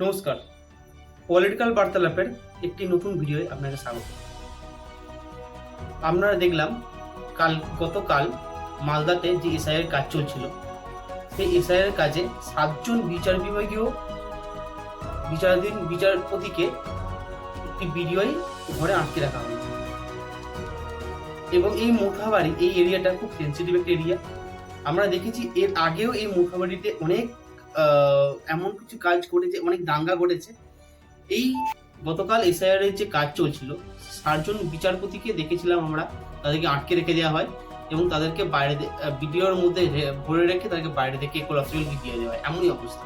নমস্কার, পলিটিক্যাল বার্তালাপের একটি নতুন ভিডিওয়ে আপনাকে স্বাগত। আপনারা দেখলাম গতকাল মালদাতে যে এসআইয়ের কাজ চলছিল, সেই এসআইয়ের কাজে 7জন বিচার বিভাগীয় বিচারপতিকে একটি ভিডিওয় ঘরে আটকে রাখা হয়েছে। এবং এই মোথাবাড়ি এই এরিয়াটা খুব সেন্সিটিভ একটা এরিয়া। আমরা দেখেছি এর আগেও এই মোথাবাড়িতে অনেক এমন কিছু কাজ ঘটেছে, অনেক দাঙ্গা ঘটেছে। এই গতকাল এসআইআর এর যে কাজ চলছিল, 7জন বিচারপতিকে দেখেছিলাম আমরা, তাদেরকে আটকে রেখে দেওয়া হয় এবং তাদেরকে বাইরে ভিডিওর মধ্যে ভরে রেখে তাদেরকে বাইরে থেকে কোলাপসিবলকে দিয়ে দেওয়া হয়, এমনই অবস্থা।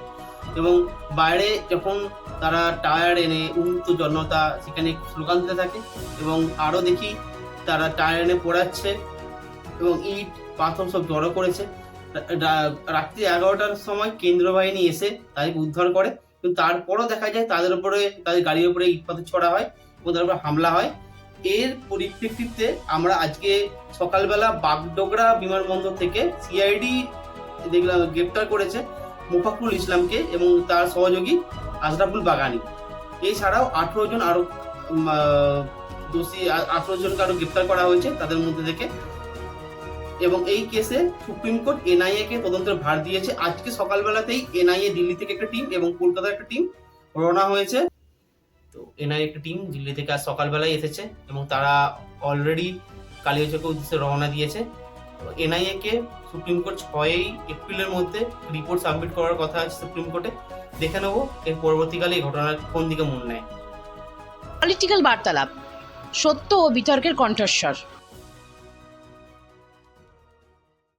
এবং বাইরে যখন তারা টায়ার এনে উন্মুক্ত জনতা সেখানে স্লোগান দিতে থাকে এবং আরও দেখি তারা টায়ার এনে পোড়াচ্ছে এবং ইট পাথর সব জড়ো করেছে। রাত্রি 11টার সময় কেন্দ্র বাহিনী এসে তাদেরকে উদ্ধার করে, কিন্তু তারপরও দেখা যায় তাদের গাড়ির উপরে ইট পাথর ছড়া হয় এবং তার উপরে হামলা হয়। এর পরিপ্রেক্ষিতে আমরা আজকে সকালবেলা বাগডোগরা বিমানবন্দর থেকে সিআইডি দেখলাম গ্রেপ্তার করেছে মোফাকুল ইসলামকে এবং তার সহযোগী আশরাফুল বাগানি। এছাড়াও 18 জন আরো দোষী 18 জনকে আরো গ্রেপ্তার করা হয়েছে তাদের মধ্যে থেকে। এবং এই কেসে সুপ্রিম কোর্ট এনআইএ কে তদন্তের ভার দিয়েছে। আজকে সকালবেলাতেই এনআইএ দিল্লি থেকে একটা টিম এবং কলকাতার একটা টিম রওনা হয়েছে। তো এনআইএ একটা টিম দিল্লি থেকে আজ সকালবেলায় এসেছে এবং তারা অলরেডি কালিয়াচকের উদ্দেশ্যে রওনা দিয়েছে। এনআইএ কে সুপ্রিম কোর্ট 6 এপ্রিলের মধ্যে রিপোর্ট সাবমিট করার কথা আছে সুপ্রিম কোর্টে। দেখে নেবো এর পরবর্তীকালে এই ঘটনার কোন দিকে মন নেয়। পলিটিক্যাল বার্তালাপ, সত্য ও বিতর্কের কণ্ঠস্বর।